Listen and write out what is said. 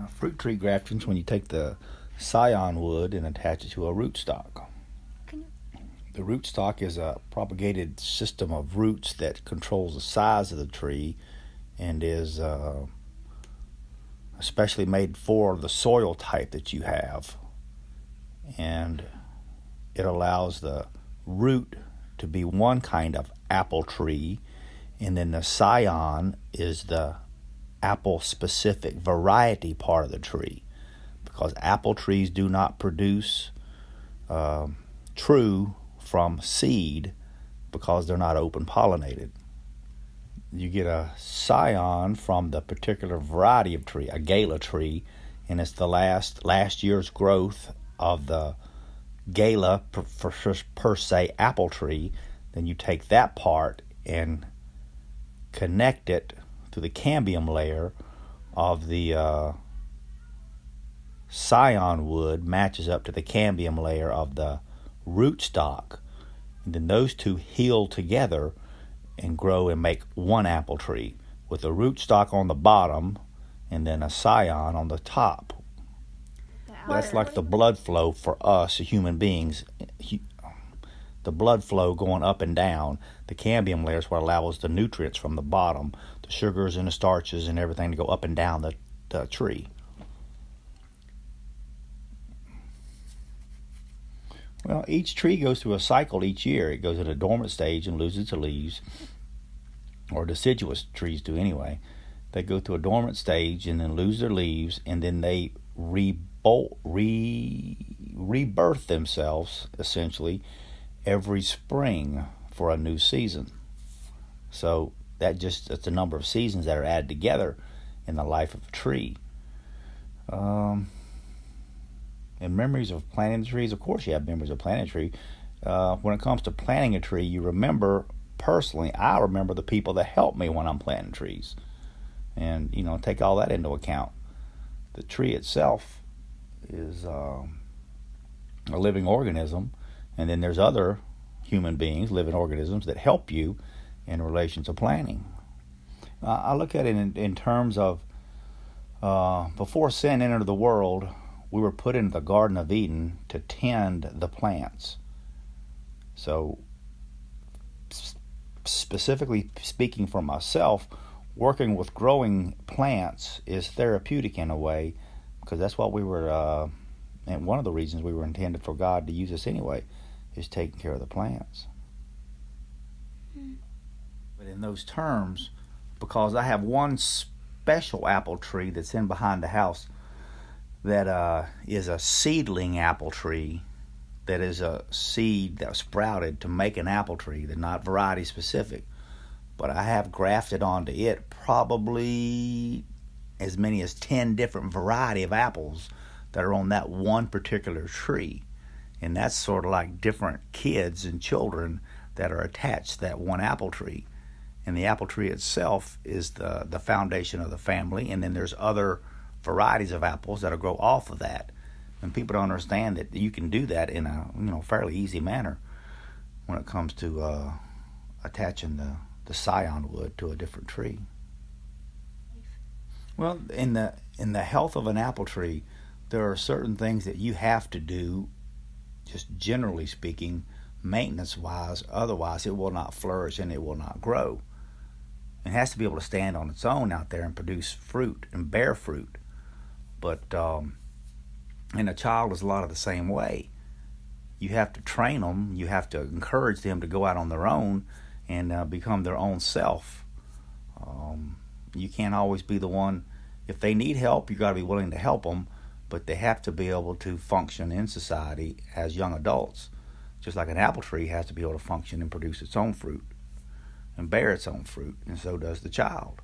Fruit tree grafting is when you take the scion wood and attach it to a rootstock. The rootstock is a propagated system of roots that controls the size of the tree and is especially made for the soil type that you have. And it allows the root to be one kind of apple tree, and then the scion is the apple-specific variety part of the tree, because apple trees do not produce true from seed because they're not open pollinated. You get a scion from the particular variety of tree, a gala tree, and it's the last year's growth of the gala per se apple tree. Then you take that part and connect it to the cambium layer of the scion wood, matches up to the cambium layer of the rootstock, and then those two heal together and grow and make one apple tree with a rootstock on the bottom and then a scion on the top. That's like the blood flow for us human beings. The blood flow going up and down. The cambium layer is what allows the nutrients from the bottom, the sugars and the starches and everything, to go up and down the tree. Well, each tree goes through a cycle each year. It goes in a dormant stage and loses its leaves, or deciduous trees do anyway. They go through a dormant stage and then lose their leaves, and then they rebirth themselves, essentially, every spring for a new season. So that's the number of seasons that are added together in the life of a tree. And memories of planting trees, of course you have memories of planting a tree. When it comes to planting a tree, you remember, personally, I remember the people that helped me when I'm planting trees. And, take all that into account. The tree itself is a living organism, and then there's other human beings, living organisms, that help you in relation to planting. I look at it in terms of before sin entered the world, we were put into the Garden of Eden to tend the plants. So, specifically speaking for myself, working with growing plants is therapeutic in a way, because that's what we were, and one of the reasons we were intended for God to use us anyway, is taking care of the plants. But in those terms, because I have one special apple tree that's in behind the house that is a seedling apple tree, that is a seed that sprouted to make an apple tree. They're not variety specific, but I have grafted onto it probably as many as 10 different variety of apples that are on that one particular tree. And that's sort of like different kids and children that are attached to that one apple tree. And the apple tree itself is the foundation of the family, and then there's other varieties of apples that'll grow off of that. And people don't understand that you can do that in a fairly easy manner when it comes to attaching the scion wood to a different tree. Well, in the health of an apple tree, there are certain things that you have to do, just generally speaking, maintenance-wise. Otherwise, it will not flourish and it will not grow. It has to be able to stand on its own out there and produce fruit and bear fruit. But and a child is a lot of the same way. You have to train them. You have to encourage them to go out on their own and become their own self. You can't always be the one. If they need help, you got to be willing to help them, but they have to be able to function in society as young adults. Just like an apple tree has to be able to function and produce its own fruit and bear its own fruit, and so does the child.